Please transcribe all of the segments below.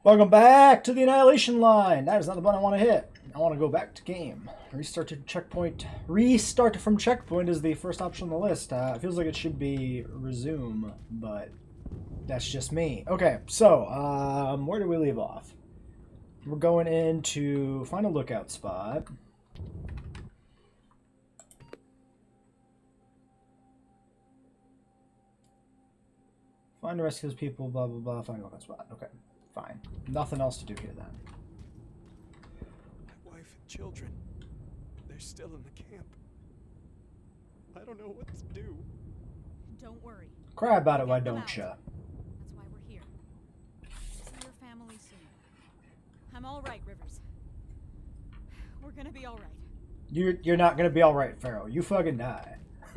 Welcome back to the Annihilation Line. That is not the button I want to hit. I want to go back to game. Restart to checkpoint. Restart from checkpoint is the first option on the list. It feels like it should be resume, but that's just me. Okay, so where do we leave off? We're going in to find a lookout spot. Find and rescue those people, blah, blah, blah. Find a lookout spot. Okay, fine. Nothing else to do here then. My wife and children, they're still in the camp. I don't know what to do. Don't worry. Cry about it, why don't ya? That's why we're here. See your family soon. I'm all right, Rivers. We're gonna be all right. You're not gonna be all right, Pharaoh. You fucking die.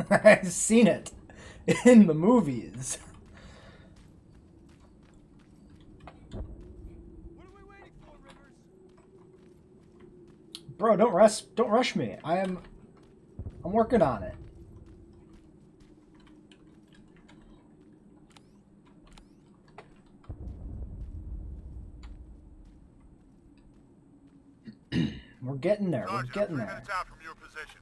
I've seen it in the movies. What are we waiting for, Rivers? Bro, don't rush me. I'm working on it. We're getting there. We're getting 3 there. minutes out from your position.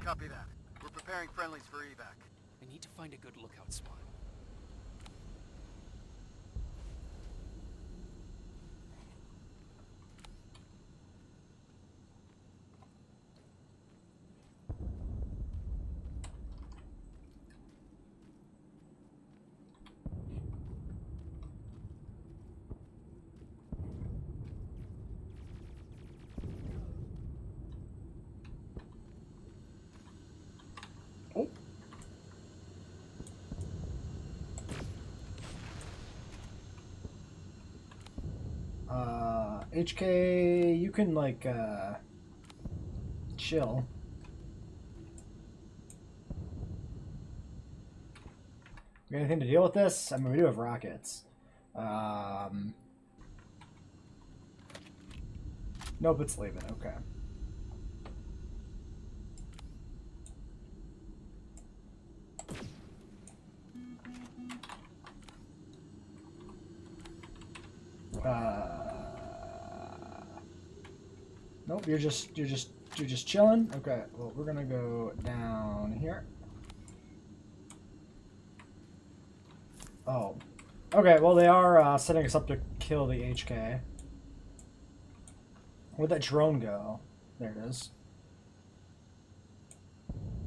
Copy that. We're preparing friendlies for evac. I need to find a good lookout spot. Oh. HK, you can like chill. Got anything to deal with this? I mean, we do have rockets. Nope, it's leaving. Okay. Nope, you're just chilling. Okay, well, we're gonna go down here. Oh, okay. Well, they are setting us up to kill the HK. Where'd that drone go? There it is.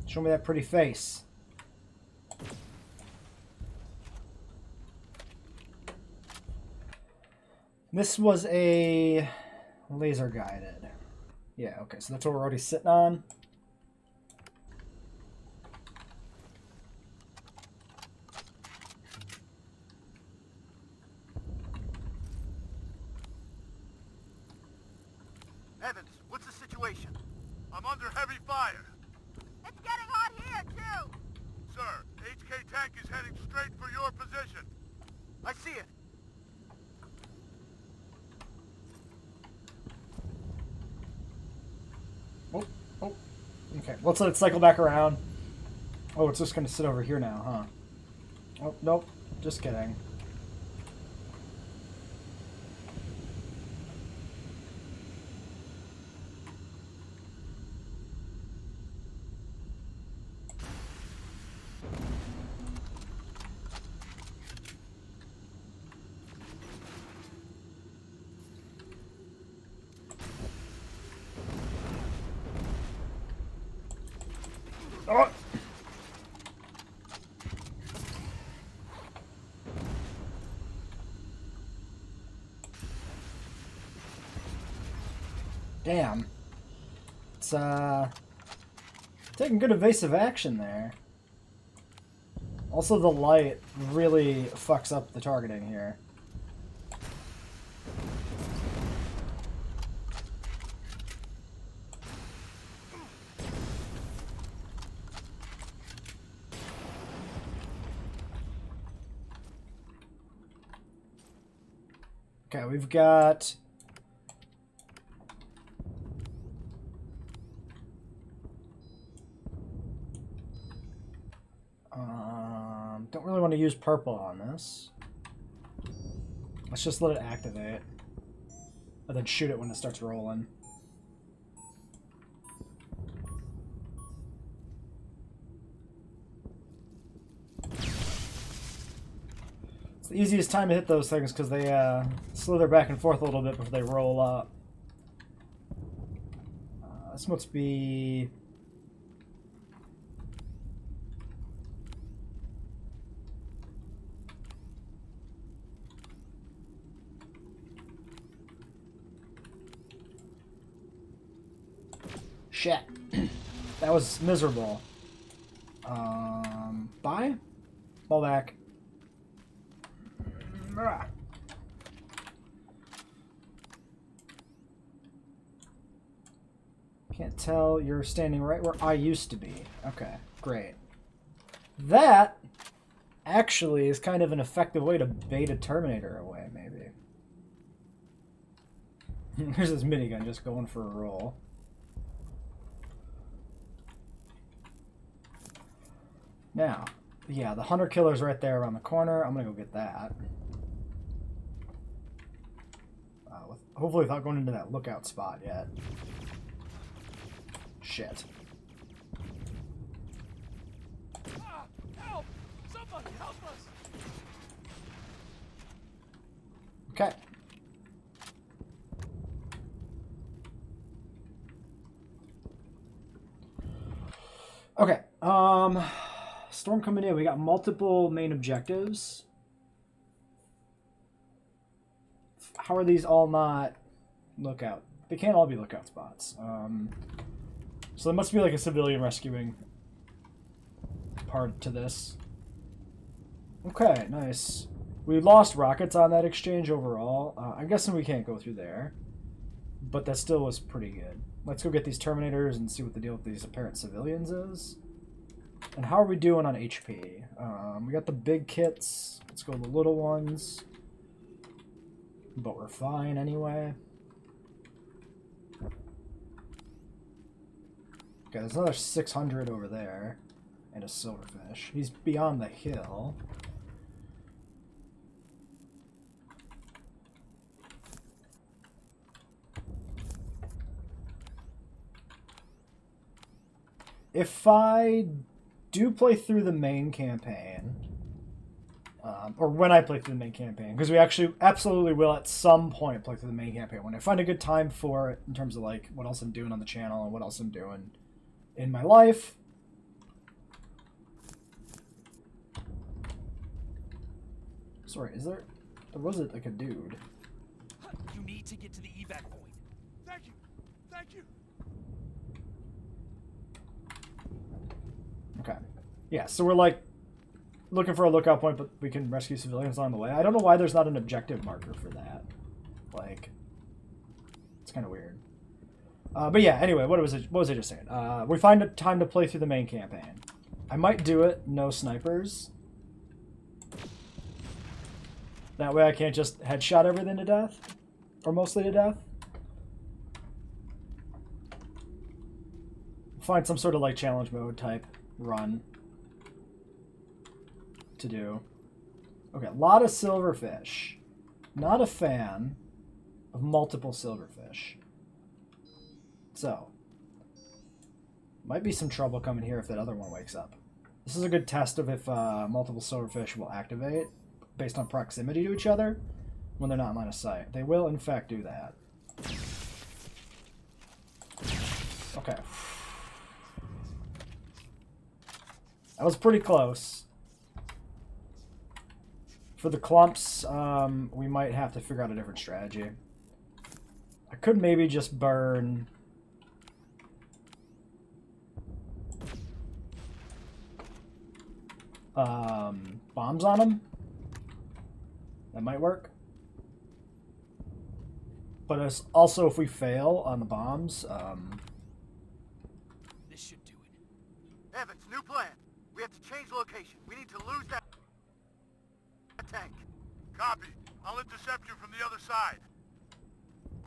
Show me that pretty face. This was a laser guided. Yeah, okay, so that's what we're already sitting on. Evans, what's the situation? I'm under heavy fire. It's getting hot here, too! Sir, HK tank is heading straight for your position. I see it. Oh, okay. Let's let it cycle back around. Oh, it's just gonna sit over here now, huh? Oh, nope. Just kidding. Oh! Damn. It's taking good evasive action there. Also, the light really fucks up the targeting here. Okay, we've got... don't really want to use purple on this. Let's just let it activate. And then shoot it when it starts rolling. It's the easiest time to hit those things because they slither back and forth a little bit before they roll up. This must be... Shit. That was miserable. Bye? Fall back. Can't tell you're standing right where I used to be. Okay, great. That actually is kind of an effective way to bait a Terminator away, maybe. There's this minigun just going for a roll. Now, yeah, the hunter killer's right there around the corner. I'm gonna go get that. Hopefully without going into that lookout spot yet. Shit. Help! Somebody help us! Okay. Okay. Storm coming in. We got multiple main objectives. How are these all not lookout? They can't all be lookout spots. So there must be like a civilian rescuing part to this. Okay, nice. We lost rockets on that exchange overall. I'm guessing we can't go through there. But that still was pretty good. Let's go get these Terminators and see what the deal with these apparent civilians is. And how are we doing on HP? We got the big kits. Let's go with the little ones. But we're fine anyway. Okay, there's another 600 over there. And a silverfish. He's beyond the hill. If I do play through the main campaign, or when I play through the main campaign, because we actually absolutely will at some point play through the main campaign, when I find a good time for it in terms of like what else I'm doing on the channel and what else I'm doing in my life. Sorry, there was like a dude. You need to get to the evac point. Thank you. Thank you. Okay. Yeah, so we're like looking for a lookout point, but we can rescue civilians along the way. I don't know why there's not an objective marker for that. Like, it's kind of weird. But yeah, anyway, what was I just saying? We find a time to play through the main campaign. I might do it, no snipers. That way I can't just headshot everything to death. Or mostly to death. Find some sort of like challenge mode type run to do. Okay, a lot of silverfish. Not a fan of multiple silverfish. So, might be some trouble coming here if that other one wakes up. This is a good test of if multiple silverfish will activate based on proximity to each other when they're not in line of sight. They will, in fact, do that. Okay. That was pretty close. For the clumps, we might have to figure out a different strategy. I could maybe just burn... bombs on them. That might work. But it's also, if we fail on the bombs, This should do it. Evans, new plan. We have to change location. We need to lose that tank. Copy. I'll intercept you from the other side.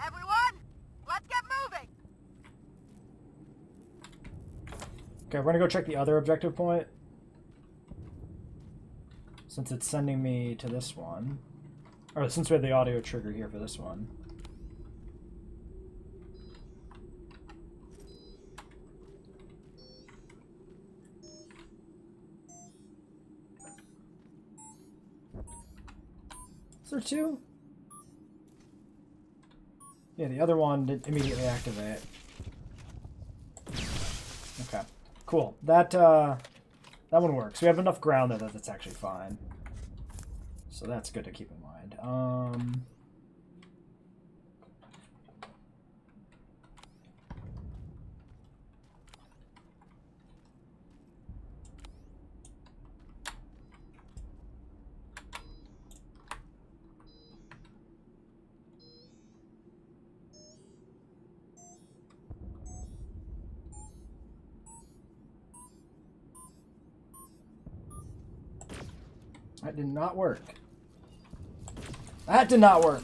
Everyone, let's get moving. okay, we're gonna go check the other objective point. Since it's sending me to this one. Or since we have the audio trigger here for this one. Is there two? Yeah, the other one did immediately activate. Okay, cool. That one works. We have enough ground there that that's actually fine. So that's good to keep in mind. That did not work. That did not work.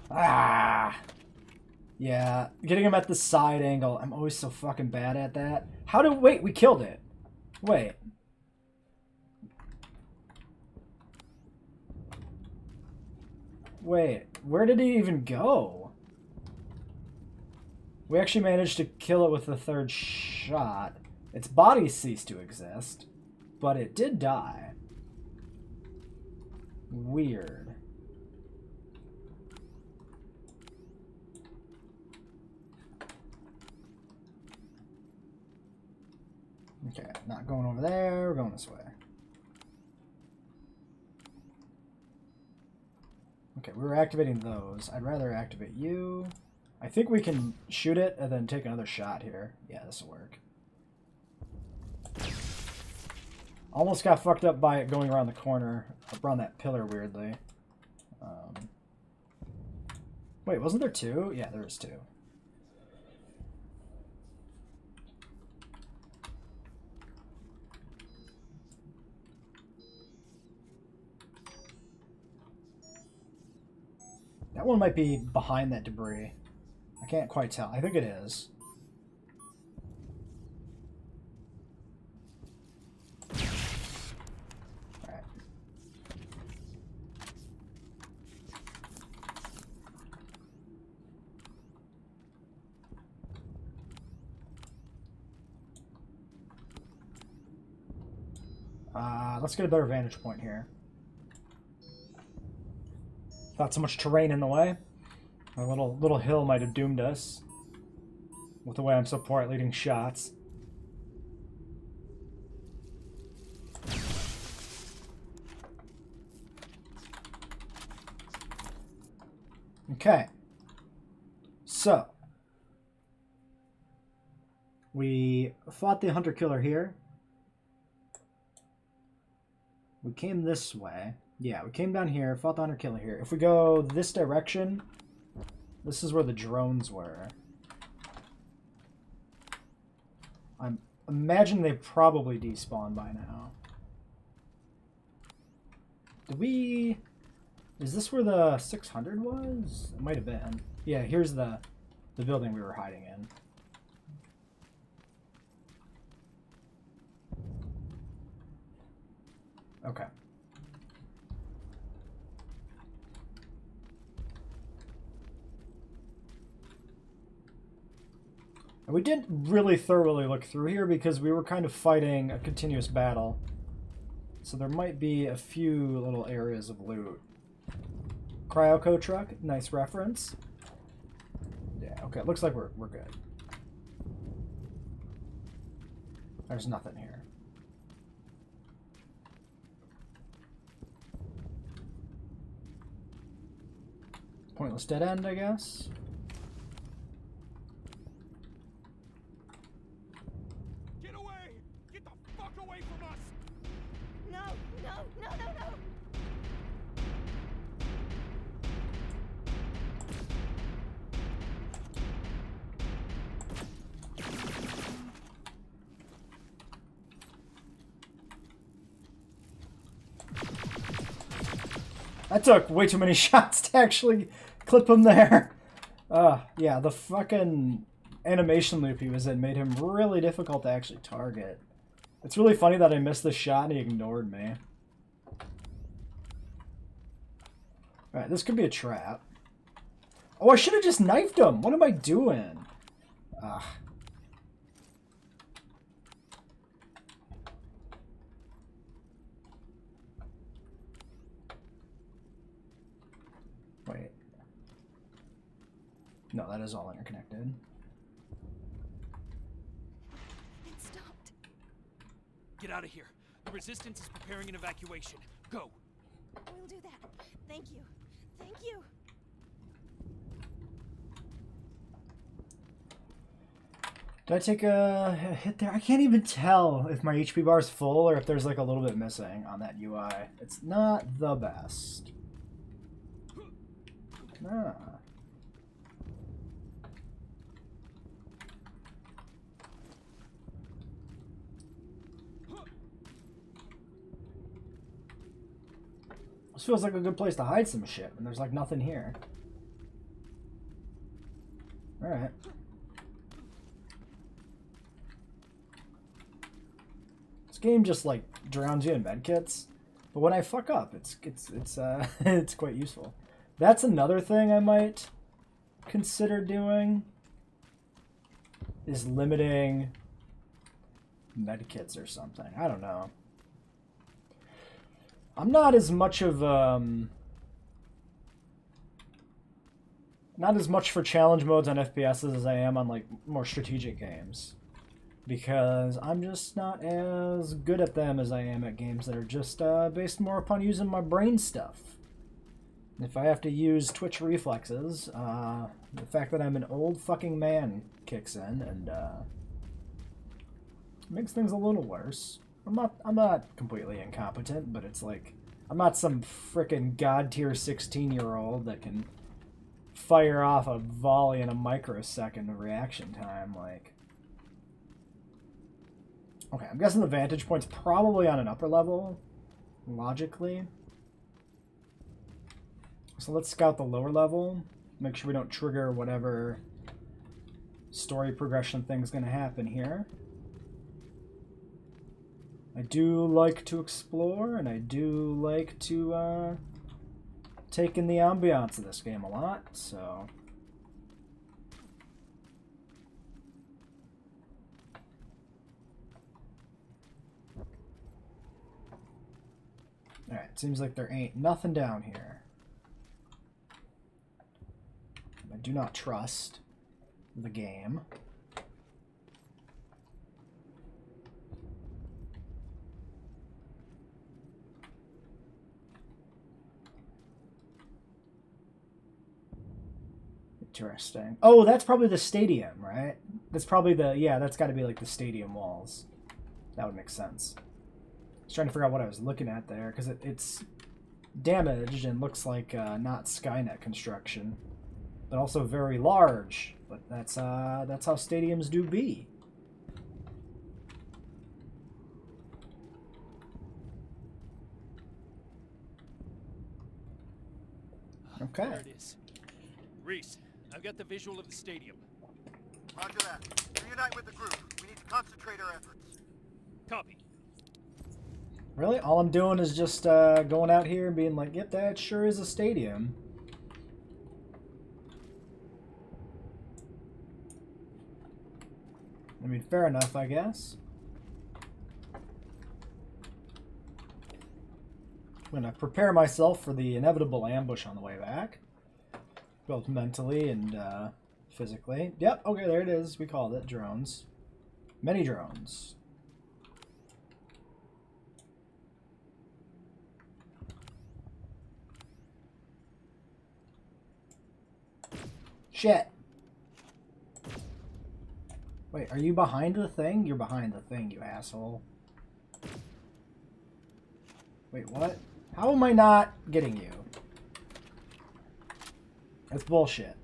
Ah. Yeah, getting him at the side angle. I'm always so fucking bad at that. How did... Wait, we killed it. Wait. Wait, where did he even go? We actually managed to kill it with the third shot. Its body ceased to exist, but it did die. Weird. Okay, not going over there, we're going this way. Okay, we were activating those. I'd rather activate you. I think we can shoot it and then take another shot here. Yeah, this will work. Almost got fucked up by it going around the corner, around that pillar weirdly. Wait, wasn't there two? Yeah, there was two. That one might be behind that debris. I can't quite tell. I think it is. Let's get a better vantage point here. Not so much terrain in the way. A little hill might have doomed us. With the way I'm so poor at leading shots. Okay. So. We fought the hunter-killer here. We came this way. Yeah, we came down here, fought the hunter-killer here. If we go this direction, this is where the drones were. I imagine they probably despawned by now. Did we... Is this where the 600 was? It might have been. Yeah, here's the building we were hiding in. Okay. And we didn't really thoroughly look through here because we were kind of fighting a continuous battle. So there might be a few little areas of loot. Cryoco truck, nice reference. Yeah, okay, it looks like we're good. There's nothing here. Pointless dead end, I guess. Get away! Get the fuck away from us! No, no, no, no, no! That took way too many shots to actually clip him there. Yeah, the fucking animation loop he was in made him really difficult to actually target. It's really funny that I missed the shot and he ignored me. Alright, this could be a trap. Oh, I should have just knifed him! What am I doing? Ugh. Wait. No, that is all interconnected. It stopped. Get out of here. The Resistance is preparing an evacuation. Go. We'll do that. Thank you. Thank you. Did I take a hit there? I can't even tell if my HP bar is full or if there's like a little bit missing on that UI. It's not the best. Ah. This feels like a good place to hide some shit, and there's like nothing here. Alright. This game just like drowns you in medkits, but when I fuck up, it's it's quite useful. That's another thing I might consider doing, is limiting medkits or something. I don't know. I'm not as much of not as much for challenge modes on FPSs as I am on like more strategic games, because I'm just not as good at them as I am at games that are just based more upon using my brain stuff. If I have to use twitch reflexes, the fact that I'm an old fucking man kicks in and makes things a little worse. I'm not completely incompetent, but it's like I'm not some frickin' god tier 16-year-old that can fire off a volley in a microsecond of reaction time. Like, okay, I'm guessing the vantage point's probably on an upper level, logically. So let's scout the lower level, make sure we don't trigger whatever story progression thing's gonna happen here. I do like to explore, and I do like to take in the ambiance of this game a lot, so... Alright, seems like there ain't nothing down here. I do not trust the game. Interesting. Oh, that's probably the stadium, right? That's probably the... Yeah, that's got to be like the stadium walls. That would make sense. I was trying to figure out what I was looking at there, because it's damaged and looks like not Skynet construction, but also very large. But that's how stadiums do be. Okay. There it is. Reese, I've got the visual of the stadium. Roger that. Reunite with the group. We need to concentrate our efforts. Copy. Really? All I'm doing is just going out here and being like, yep, that sure is a stadium. I mean, fair enough, I guess. I'm going to prepare myself for the inevitable ambush on the way back. Both mentally and physically. Yep, okay, there it is. We called it. Drones. Many drones. Shit. Wait, are you behind the thing? You're behind the thing, you asshole. Wait, what? How am I not getting you? That's bullshit.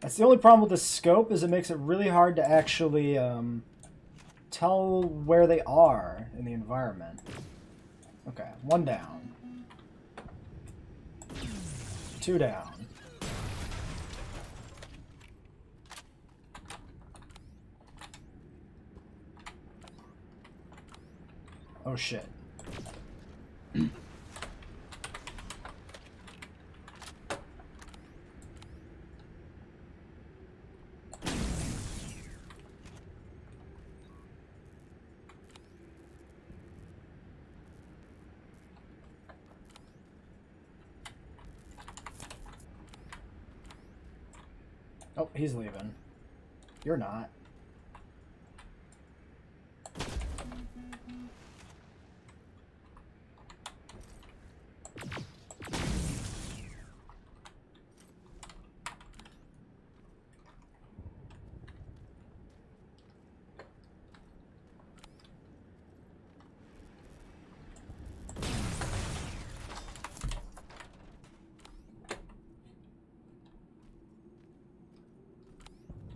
That's the only problem with the scope, is it makes it really hard to actually tell where they are in the environment. Okay, one down. Two down. Oh shit. Oh, he's leaving. You're not.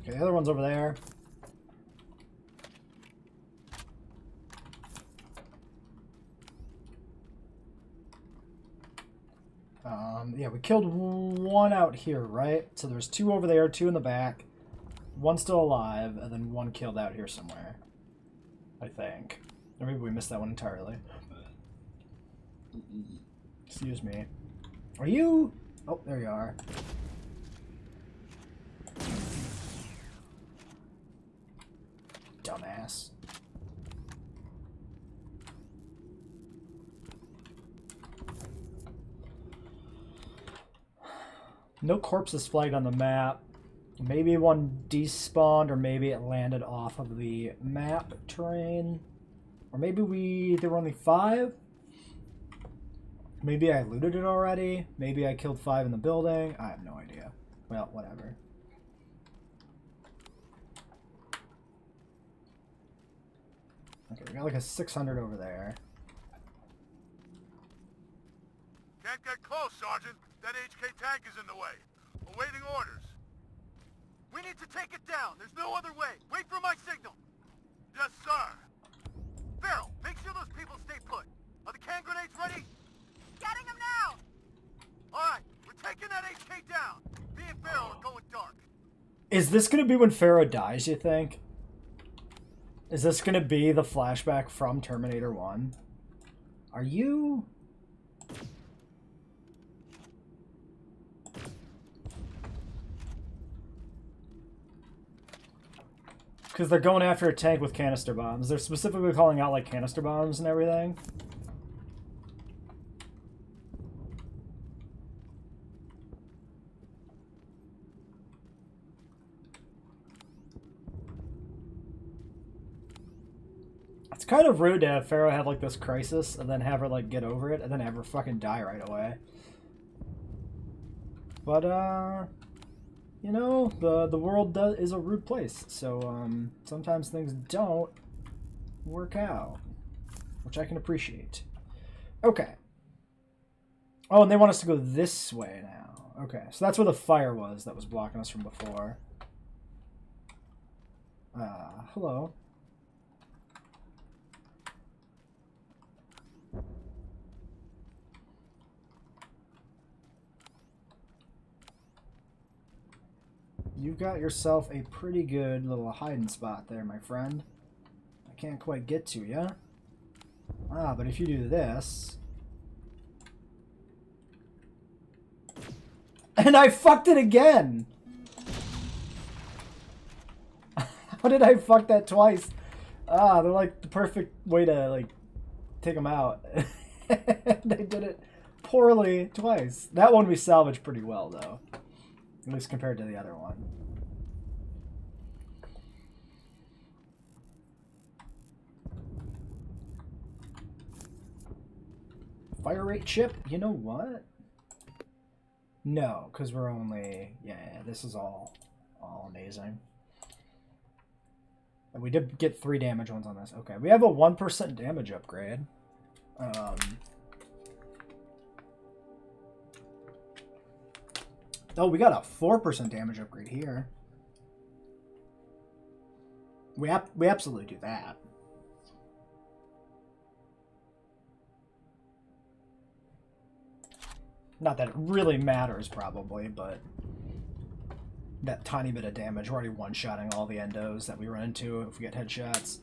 Okay, the other one's over there. Yeah, we killed one out here, right? So there's two over there, two in the back, one still alive, and then one killed out here somewhere. I think. Or maybe we missed that one entirely. Excuse me. Are you? Oh, there you are. Dumbass. No corpses flagged on the map. Maybe one despawned, or maybe it landed off of the map terrain. Or maybe there were only 5? Maybe I looted it already. Maybe I killed 5 in the building. I have no idea. Well, whatever. Okay, we got like a 600 over there. Can't get close, Sergeant. That HK tank is in the way. Awaiting orders. We need to take it down. There's no other way. Wait for my signal. Yes, sir. Farrell, make sure those people stay put. Are the can grenades ready? Getting him now! Alright, we're taking that HK down. Me and Farrell are going dark. Is this going to be when Pharaoh dies, you think? Is this going to be the flashback from Terminator 1? Are you... Because they're going after a tank with canister bombs. They're specifically calling out, like, canister bombs and everything. It's kind of rude to have Pharaoh have, like, this crisis and then have her, like, get over it and then have her fucking die right away. But, you know, the world is a rude place, so sometimes things don't work out, which I can appreciate. Okay. Oh, and they want us to go this way now. Okay, so that's where the fire was that was blocking us from before. Hello. You've got yourself a pretty good little hiding spot there, my friend. I can't quite get to you. Ah, but if you do this... And I fucked it again! How did I fuck that twice? Ah, they're like the perfect way to, like, take them out. They did it poorly twice. That one we salvaged pretty well, though. At least compared to the other one. Fire rate chip? You know what? No, because we're only... Yeah, this is all amazing. And we did get 3 damage ones on this. Okay, we have a 1% damage upgrade. Oh, we got a 4% damage upgrade here. We absolutely do that. Not that it really matters, probably, but that tiny bit of damage. We're already one-shotting all the endos that we run into if we get headshots.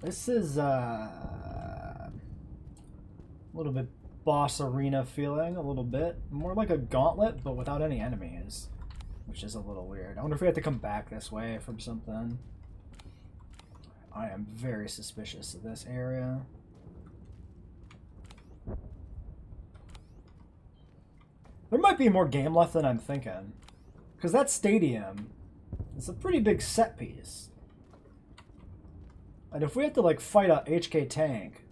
This is a little bit boss arena feeling, a little bit. More like a gauntlet, but without any enemies, which is a little weird. I wonder if we have to come back this way from something. I am very suspicious of this area. There might be more game left than I'm thinking. Because that stadium is a pretty big set piece. And if we have to, like, fight a HK tank,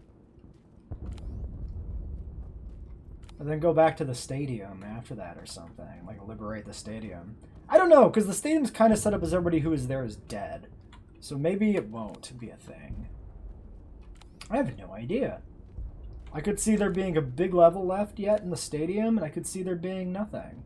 and then go back to the stadium after that or something, like liberate the stadium. I don't know, because the stadium's kind of set up as everybody who is there is dead. So maybe it won't be a thing. I have no idea. I could see there being a big level left yet in the stadium, and I could see there being nothing.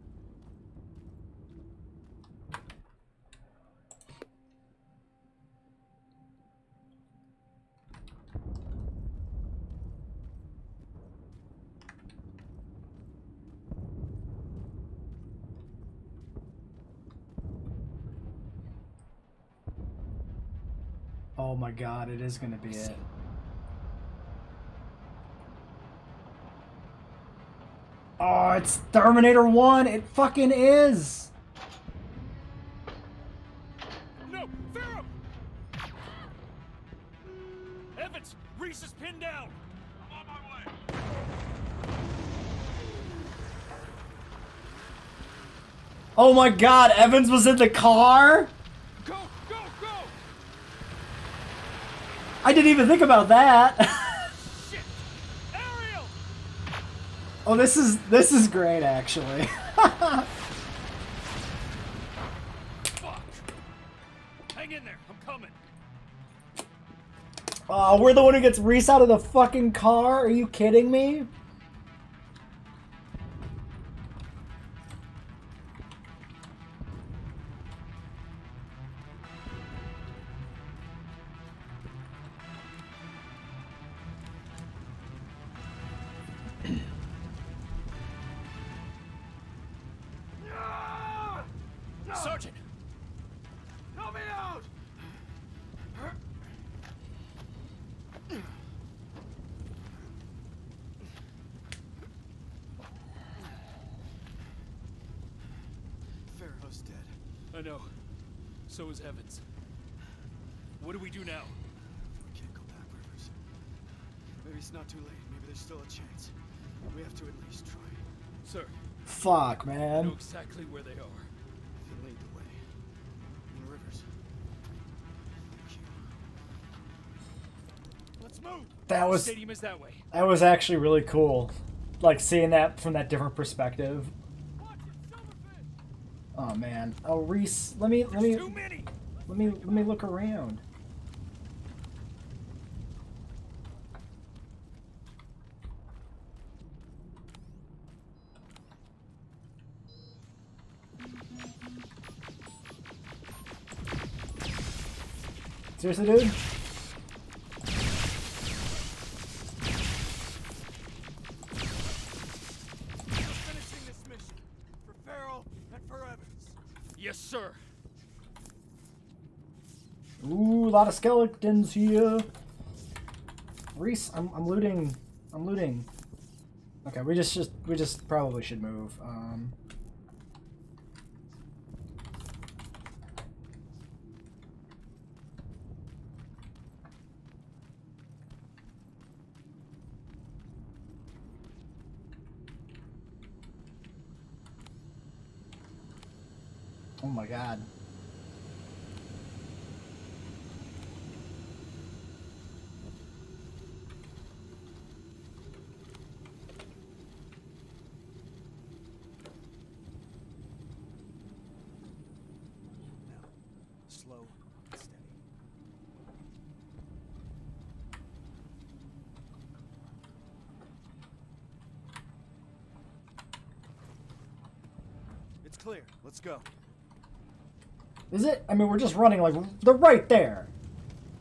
Oh my god, it is gonna be it. Oh, it's Terminator 1! It fucking is! No! Pharaoh! Evans! Reese is pinned down! I'm on my way. Oh my god, Evans was in the car? Go! Go! Go! I didn't even think about that. Shit! Ariel! Oh, this is great, actually. Fuck! Hang in there, I'm coming. Oh, we're the one who gets Reese out of the fucking car? Are you kidding me? Sergeant! Help me out! Pharaoh's dead. I know. So is Evans. What do we do now? We can't go back, Rivers. Maybe it's not too late. Maybe there's still a chance. We have to at least try. Sir, Fuck, I know man. exactly where they are. Then lead the way. And Rivers. Thank you. Let's move! That The was stadium is that way. actually really cool. Like seeing that from that different perspective. Watch it, Silverfish! Oh man. Oh, Reese, let me Too many! look around. Seriously, dude? Finishing this mission. For Farrell and for Evans. Yes, sir. Ooh, a lot of skeletons here. Reese, I'm looting. I'm looting. Okay, we just probably should move. Oh my god. Now, slow and steady. It's clear. Let's go. Is it? I mean, we're just running like they're right there.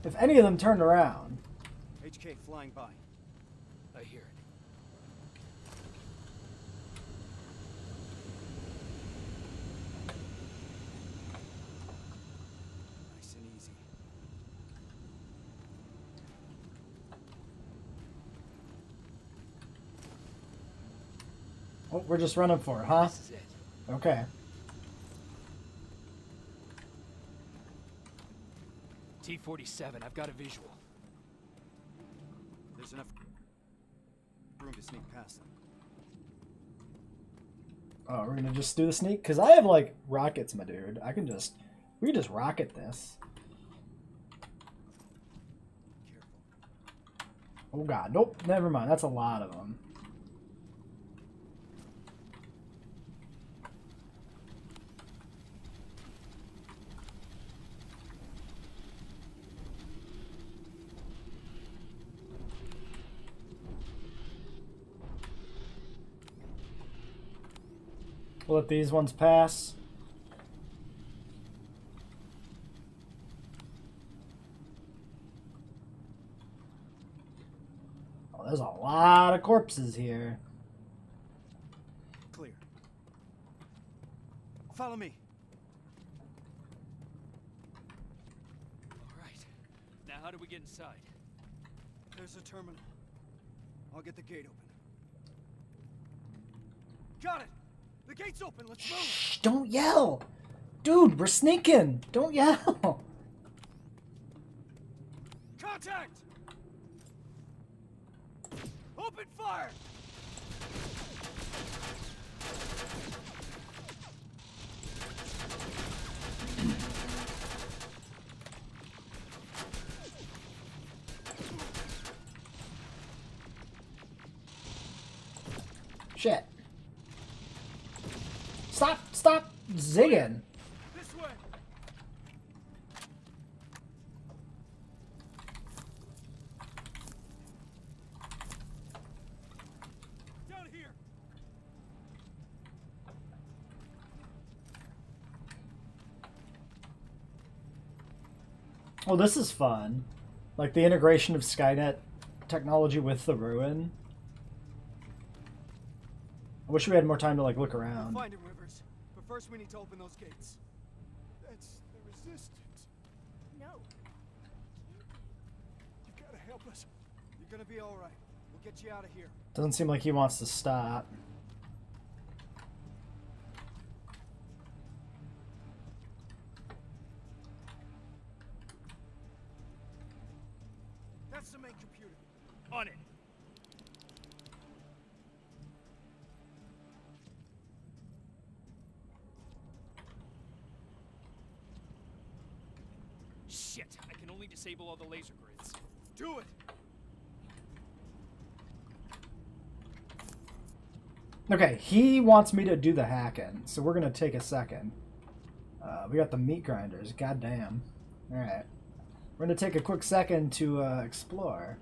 If any of them turned around. HK flying by. I hear it. Nice and easy. Oh, we're just running for it, huh? This is it. Okay. T-47, I've got a visual. There's enough room to sneak past them. Oh, we're gonna just do the sneak? Because I have, like, rockets, my dude. We can just rocket this. Careful. Oh, God. Nope. Never mind. That's a lot of them. We'll let these ones pass. Oh, there's a lot of corpses here. Clear. Follow me. All right. Now how do we get inside? There's a terminal. I'll get the gate open. Got it! The gate's open, let's move! Shh, don't yell! Dude, we're sneaking! Don't yell! Contact! Open fire! Shit. Stop zigging. This way! Down here! Oh, this is fun. Like the integration of Skynet technology with the ruin. I wish we had more time to like look We'll around. find him, Rivers. But first we need to open those gates. That's the resistance. No. You gotta help us. You're gonna be alright. We'll get you out of here. Doesn't seem like he wants to stop. That's the main computer. On it. Shit, I can only disable all the laser grids. Do it! Okay, he wants me to do the hacking, so we're gonna take a second. We got the meat grinders, goddamn. Alright. We're gonna take a quick second to explore.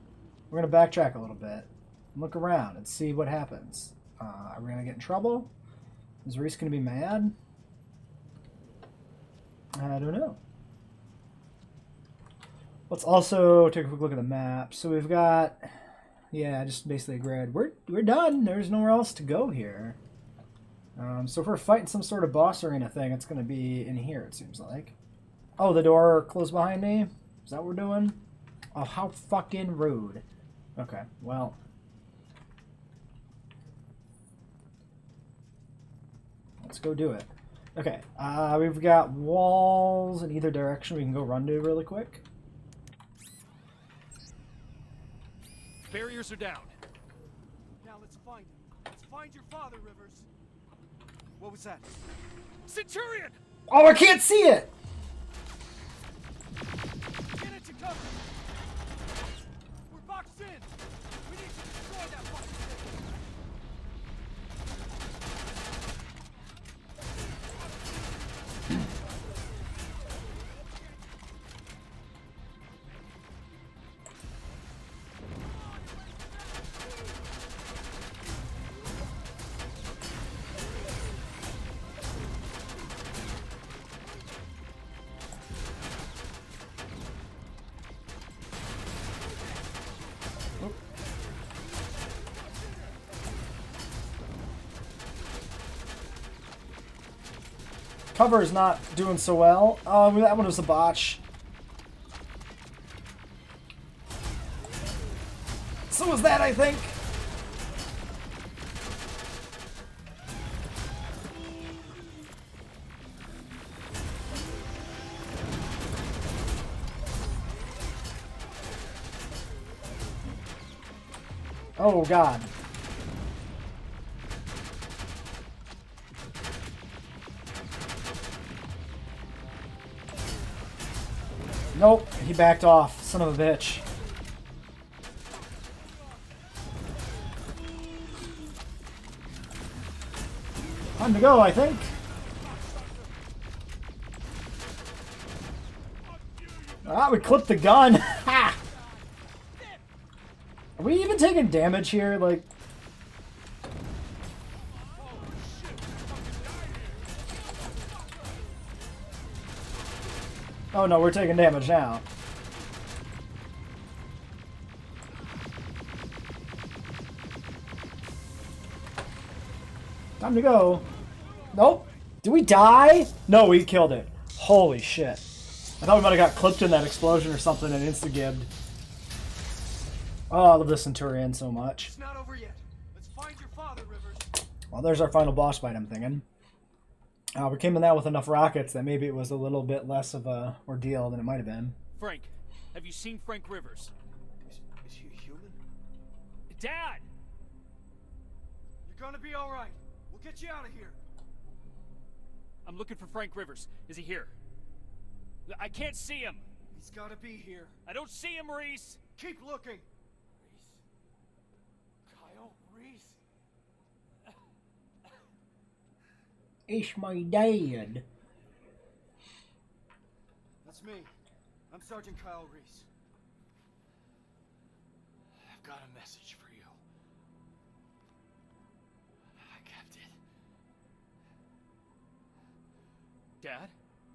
We're gonna backtrack a little bit, and look around and see what happens. Are we gonna get in trouble? Is Reese gonna be mad? I don't know. Let's also take a quick look at the map. So we've got, yeah, just basically a grid. We're done. There's nowhere else to go here. So if we're fighting some sort of boss arena thing, it's going to be in here, it seems like. Oh, the door closed behind me? Is that what we're doing? Oh, how fucking rude. Okay, well. Let's go do it. Okay, we've got walls in either direction we can go run to really quick. Barriers are down. Now let's find him. Let's find your father, Rivers. What was that? Centurion! Oh, I can't see it! Get into cover! We're boxed in! We need to destroy that box! Cover is not doing so well. That one was a botch. So was that, I think. Oh, God. Nope, he backed off. Son of a bitch. Time to go, I think. Ah, we clipped the gun. Ha! Are we even taking damage here? Like... Oh no, we're taking damage now. Time to go. Nope. Did we die? No, we killed it. Holy shit. I thought we might have got clipped in that explosion or something and insta-gibbed. Oh, I love the Centurion so much. It's not over yet. Let's find your father, Rivers. Well, there's our final boss fight, I'm thinking. We came in that with enough rockets that maybe it was a little bit less of a ordeal than it might have been. Frank, have you seen Frank Rivers? Is he a human? Dad! You're gonna be all right. We'll get you out of here. I'm looking for Frank Rivers. Is he here? I can't see him. He's gotta be here. I don't see him, Reese. Keep looking. Kyle Reese. It's my dad. That's me. I'm Sergeant Kyle Reese. I've got a message for you. I kept it. Dad?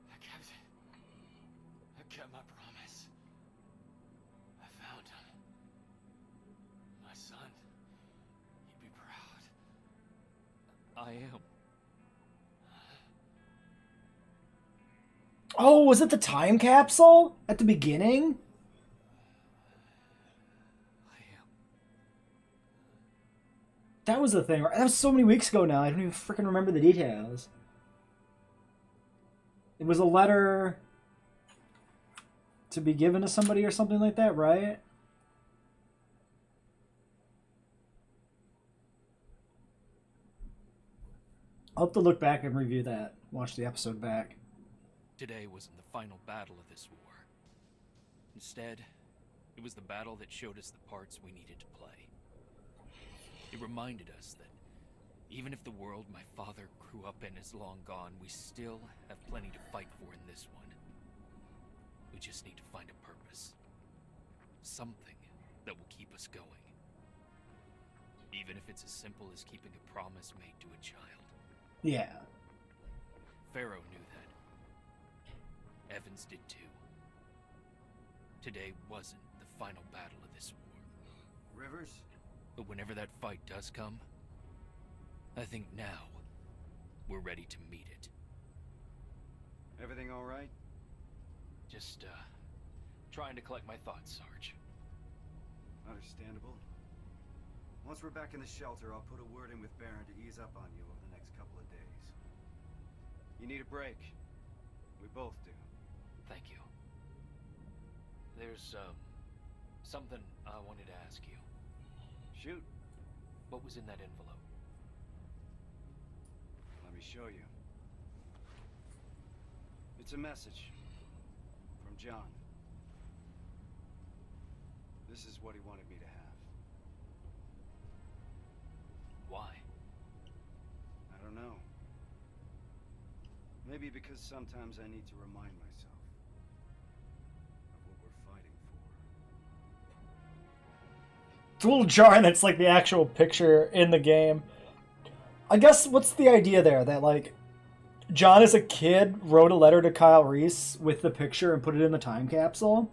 I kept it. I kept my promise. I found him. My son. He'd be proud. I am. Oh, was it the time capsule at the beginning? I am. That was the thing. That was so many weeks ago now. I don't even freaking remember the details. It was a letter to be given to somebody or something like that, right? I'll have to look back and review that. Watch the episode back. Today wasn't the final battle of this war. Instead, it was the battle that showed us the parts we needed to play. It reminded us that even if the world my father grew up in is long gone, we still have plenty to fight for in this one. We just need to find a purpose. Something that will keep us going. Even if it's as simple as keeping a promise made to a child. Yeah. Pharaoh knew that. Evans did too. Today wasn't the final battle of this war. Rivers? But whenever that fight does come, I think now we're ready to meet it. Everything all right? Just, trying to collect my thoughts, Sarge. Understandable. Once we're back in the shelter, I'll put a word in with Baron to ease up on you over the next couple of days. You need a break. We both do. Thank you. There's, something I wanted to ask you. Shoot. What was in that envelope? Let me show you. It's a message. From John. This is what he wanted me to have. Why? I don't know. Maybe because sometimes I need to remind myself of what we're fighting for. It's a little jarring that's like the actual picture in the game. I guess what's the idea there? That like John as a kid wrote a letter to Kyle Reese with the picture and put it in the time capsule?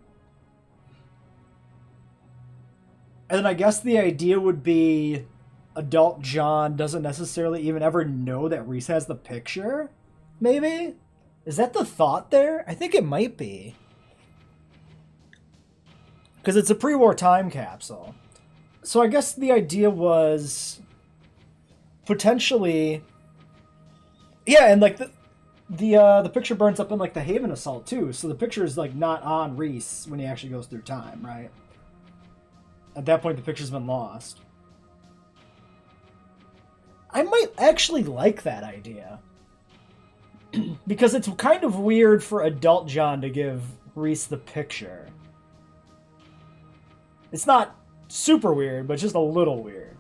And then I guess the idea would be adult John doesn't necessarily even ever know that Reese has the picture? Maybe? Is that the thought there? I think it might be. Because it's a pre-war time capsule. So I guess the idea was potentially... Yeah, and like the picture burns up in like the Haven assault too, so the picture is like not on Reese when he actually goes through time, right? At that point the picture's been lost. I might actually like that idea. Because it's kind of weird for adult John to give Reese the picture. It's not super weird, but just a little weird.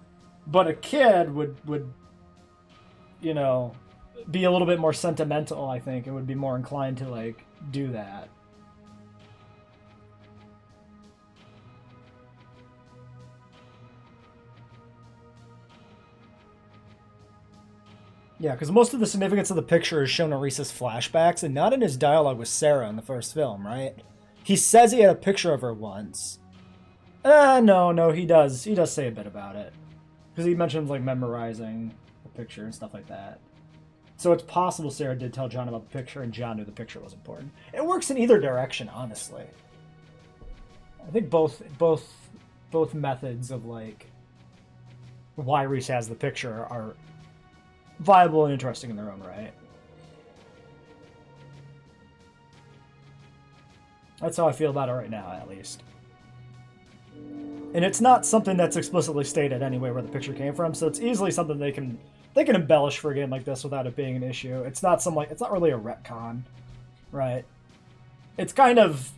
But a kid would you know, be a little bit more sentimental, I think, and would be more inclined to, like, do that. Yeah, because most of the significance of the picture is shown in Reese's flashbacks and not in his dialogue with Sarah in the first film, right? He says he had a picture of her once. No, he does. He does say a bit about it. Because he mentions, like, memorizing the picture and stuff like that. So it's possible Sarah did tell John about the picture and John knew the picture was important. It works in either direction, honestly. I think both methods of, like, why Reese has the picture are viable and interesting in their own right. That's how I feel about it right now, at least. And it's not something that's explicitly stated anyway where the picture came from, so it's easily something they can embellish for a game like this without it being an issue. It's not it's not really a retcon, right? It's kind of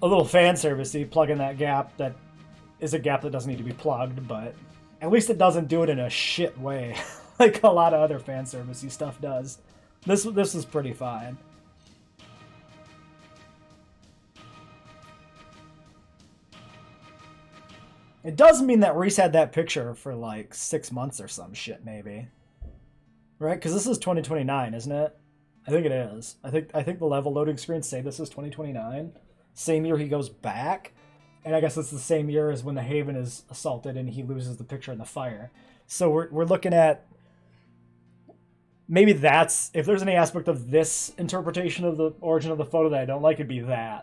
a little fan servicey, plug in that gap that is a gap that doesn't need to be plugged, but at least it doesn't do it in a shit way like a lot of other fan servicey stuff does. This is pretty fine. It does mean that Reese had that picture for like 6 months or some shit, maybe. Right? Because this is 2029, isn't it? I think it is. I think the level loading screens say this is 2029. Same year he goes back. And I guess it's the same year as when the Haven is assaulted and he loses the picture in the fire. So we're looking at... Maybe that's... If there's any aspect of this interpretation of the origin of the photo that I don't like, it'd be that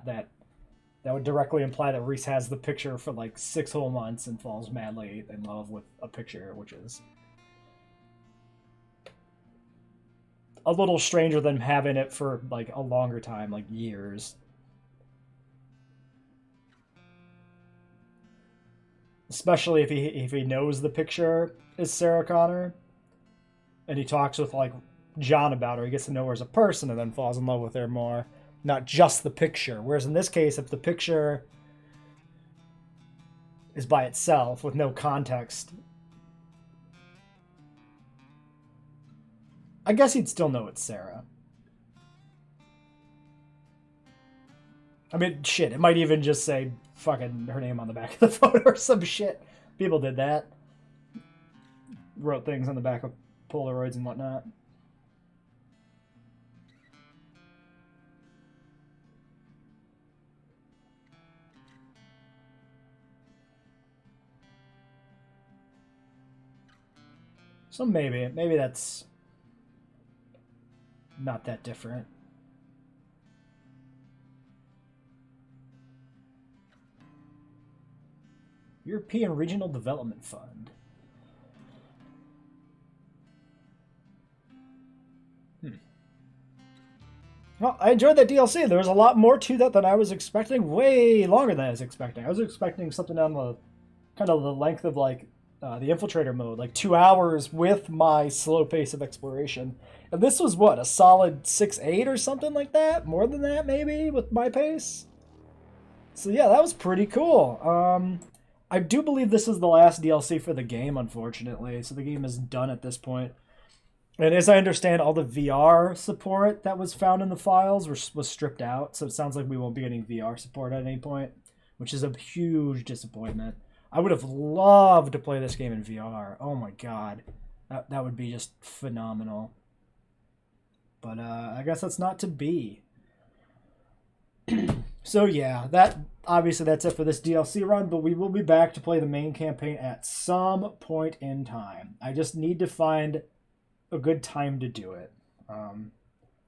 would directly imply that Reese has the picture for like 6 whole months and falls madly in love with a picture, which is a little stranger than having it for like a longer time, like years. Especially if he knows the picture is Sarah Connor and he talks with like John about her, he gets to know her as a person and then falls in love with her more. Not just the picture. Whereas in this case, if the picture is by itself with no context, I guess he'd still know it's Sarah. I mean, shit, it might even just say fucking her name on the back of the photo or some shit. People did that. Wrote things on the back of Polaroids and whatnot. So maybe that's not that different. European Regional Development Fund. Well, I enjoyed that DLC. There was a lot more to that than I was expecting. Way longer than I was expecting. I was expecting something on the kind of the length of like the Infiltrator mode, like 2 hours with my slow pace of exploration. And this was what, a solid 6-8 or something like that? More than that, maybe, with my pace? So yeah, that was pretty cool. I do believe this is the last DLC for the game, unfortunately. So the game is done at this point. And as I understand, all the VR support that was found in the files was stripped out. So it sounds like we won't be getting VR support at any point, which is a huge disappointment. I would have loved to play this game in VR. Oh my god. That would be just phenomenal. But I guess that's not to be. So yeah, obviously that's it for this DLC run, but we will be back to play the main campaign at some point in time. I just need to find a good time to do it.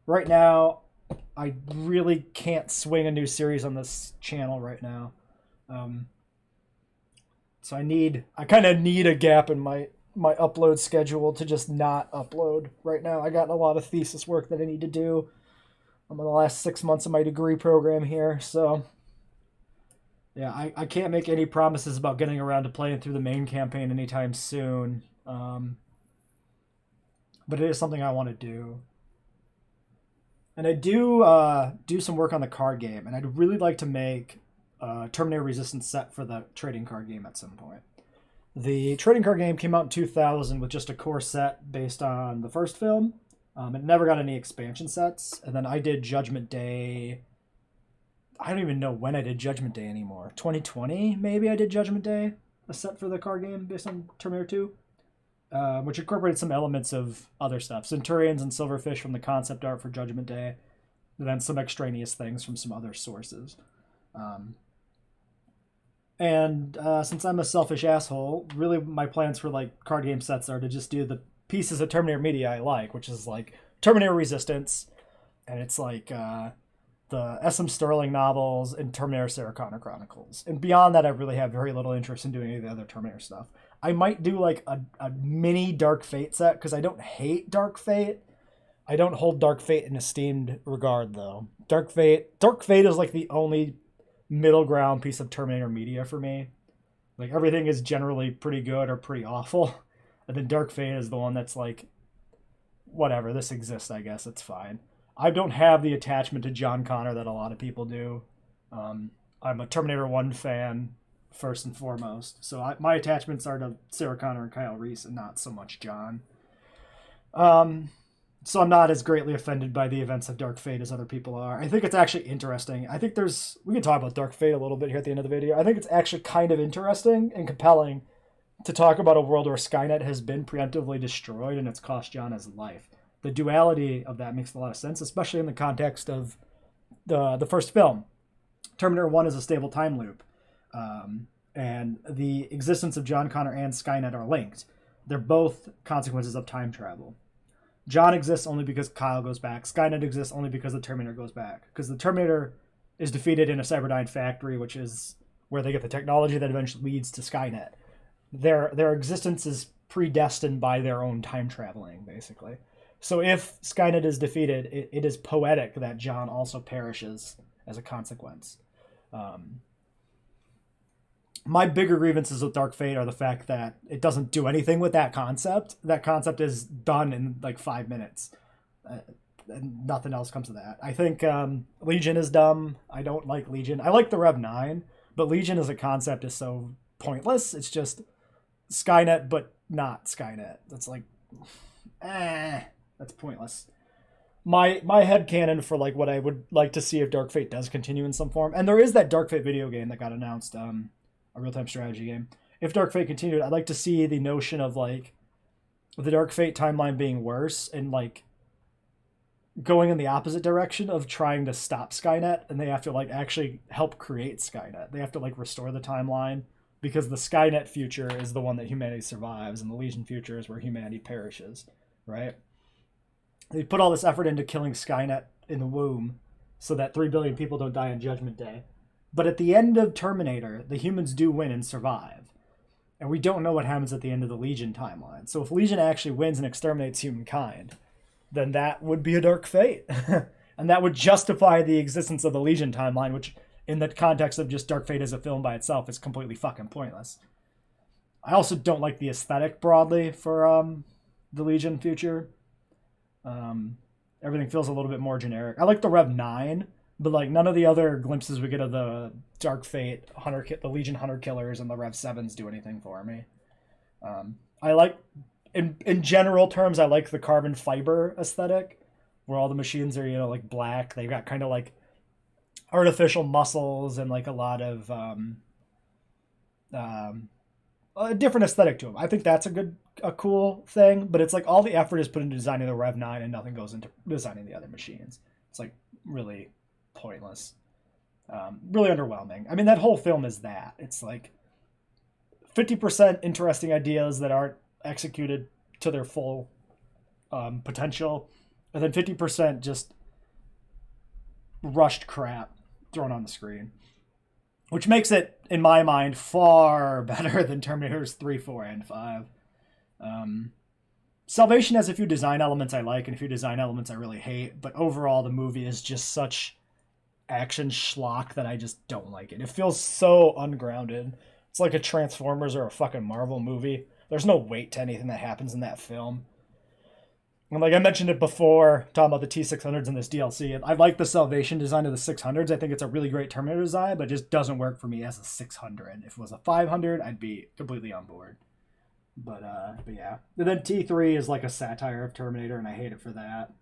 Right now, I really can't swing a new series on this channel right now. So I kind of need a gap in my upload schedule to just not upload right now. I got a lot of thesis work that I need to do. I'm in the last 6 months of my degree program here, so yeah, I can't make any promises about getting around to playing through the main campaign anytime soon. but it is something I want to do. And I do do some work on the card game, and I'd really like to make a Terminator Resistance set for the trading card game at some point. The trading card game came out in 2000 with just a core set based on the first film. It never got any expansion sets, and then I did Judgment Day. I don't even know when I did Judgment Day anymore. 2020, maybe I did Judgment Day, a set for the card game based on Terminator 2. Which incorporated some elements of other stuff. Centurions and Silverfish from the concept art for Judgment Day, and then some extraneous things from some other sources. Since I'm a selfish asshole, really my plans for like card game sets are to just do the pieces of Terminator media I like, which is like Terminator Resistance, and it's like the S.M. Sterling novels and Terminator Sarah Connor Chronicles. And beyond that, I really have very little interest in doing any of the other Terminator stuff. I might do like a mini Dark Fate set because I don't hate Dark Fate. I don't hold Dark Fate in esteemed regard though. Dark Fate is like the only middle ground piece of Terminator media for me. Like everything is generally pretty good or pretty awful. And then Dark Fate is the one that's like, whatever, this exists, I guess, it's fine. I don't have the attachment to John Connor that a lot of people do. I'm a Terminator 1 fan, first and foremost. So my attachments are to Sarah Connor and Kyle Reese and not so much John. So I'm not as greatly offended by the events of Dark Fate as other people are. I think it's actually interesting. I think we can talk about Dark Fate a little bit here at the end of the video. I think it's actually kind of interesting and compelling to talk about a world where Skynet has been preemptively destroyed and it's cost John his life. The duality of that makes a lot of sense, especially in the context of the first film. Terminator 1 is a stable time loop. And the existence of John Connor and Skynet are linked. They're both consequences of time travel. John exists only because Kyle goes back. Skynet exists only because the Terminator goes back. Because the Terminator is defeated in a Cyberdyne factory, which is where they get the technology that eventually leads to Skynet. Their existence is predestined by their own time traveling, basically. So if Skynet is defeated, it is poetic that John also perishes as a consequence. My bigger grievances with Dark Fate are the fact that it doesn't do anything with that concept. That concept is done in like 5 minutes. And nothing else comes to that. I think Legion is dumb. I don't like Legion. I like the Rev 9, but Legion as a concept is so pointless. It's just Skynet, but not Skynet. That's like, that's pointless. My headcanon for like what I would like to see if Dark Fate does continue in some form, and there is that Dark Fate video game that got announced, a real-time strategy game. If Dark Fate continued, I'd like to see the notion of like the Dark Fate timeline being worse and like going in the opposite direction of trying to stop Skynet, and they have to like actually help create Skynet. They have to like restore the timeline because the Skynet future is the one that humanity survives and the Legion future is where humanity perishes, right? They put all this effort into killing Skynet in the womb so that 3 billion people don't die on Judgment Day. But at the end of Terminator, the humans do win and survive. And we don't know what happens at the end of the Legion timeline. So if Legion actually wins and exterminates humankind, then that would be a Dark Fate. And that would justify the existence of the Legion timeline, which in the context of just Dark Fate as a film by itself is completely fucking pointless. I also don't like the aesthetic broadly for the Legion future. Everything feels a little bit more generic. I like the Rev 9, but like none of the other glimpses we get of the Dark Fate the Legion Hunter Killers and the Rev 7s do anything for me. I like, in general terms, I like the carbon fiber aesthetic, where all the machines are, like black. They've got kind of like artificial muscles and like a lot of a different aesthetic to them. I think that's a cool thing, but it's like all the effort is put into designing the Rev 9 and nothing goes into designing the other machines. It's like really pointless. Really underwhelming. I mean, that whole film is that. It's like 50% interesting ideas that aren't executed to their full potential, and then 50% just rushed crap thrown on the screen. Which makes it, in my mind, far better than Terminators 3, 4, and 5. Salvation has a few design elements I like and a few design elements I really hate, but overall the movie is just such action schlock that I just don't like it. It feels so ungrounded. It's like a Transformers or a fucking Marvel movie. There's no weight to anything that happens in that film. And like I mentioned it before, talking about the T600s in this DLC, I like the Salvation design of the 600s. I think it's a really great Terminator design, but it just doesn't work for me as a 600. If it was a 500, I'd be completely on board. But yeah. And then T3 is like a satire of Terminator, and I hate it for that.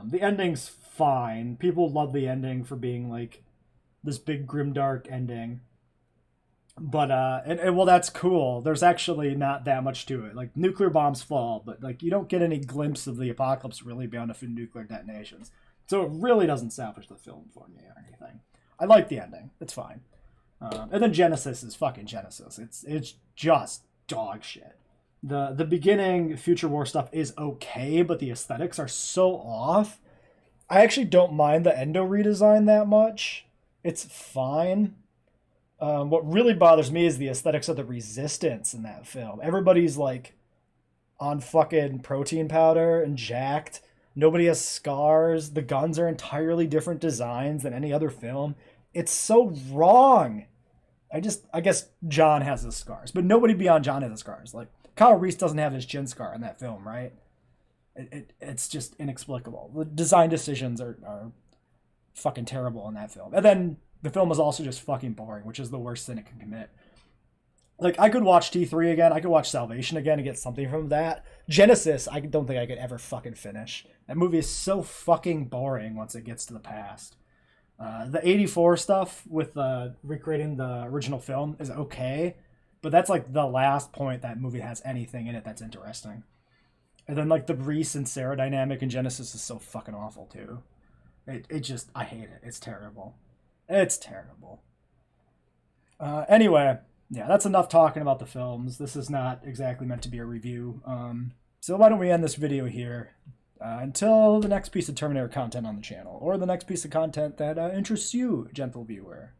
The ending's fine. People love the ending for being like this big grimdark ending. But and well, that's cool. There's actually not that much to it. Like nuclear bombs fall, but like you don't get any glimpse of the apocalypse really beyond a few nuclear detonations. So it really doesn't salvage the film for me or anything. I like the ending. It's fine. And then Genesis is fucking Genesis. It's just dog shit. The beginning Future War stuff is okay, but the aesthetics are so off. I actually don't mind the Endo redesign that much. It's fine. What really bothers me is the aesthetics of the Resistance in that film. Everybody's like on fucking protein powder and jacked. Nobody has scars. The guns are entirely different designs than any other film. It's so wrong. I guess John has his scars, but nobody beyond John has his scars. Like Kyle Reese doesn't have his chin scar in that film, right? It's just inexplicable. The design decisions are fucking terrible in that film. And then the film is also just fucking boring, which is the worst sin it can commit. Like, I could watch T3 again. I could watch Salvation again and get something from that. Genesis, I don't think I could ever fucking finish. That movie is so fucking boring once it gets to the past. The 84 stuff with recreating the original film is okay, but that's like the last point that movie has anything in it that's interesting. And then like the Reese and Sarah dynamic in Genesis is so fucking awful too. It just, I hate it. It's terrible. It's terrible. Anyway, yeah, that's enough talking about the films. This is not exactly meant to be a review. So why don't we end this video here until the next piece of Terminator content on the channel, or the next piece of content that interests you, gentle viewer.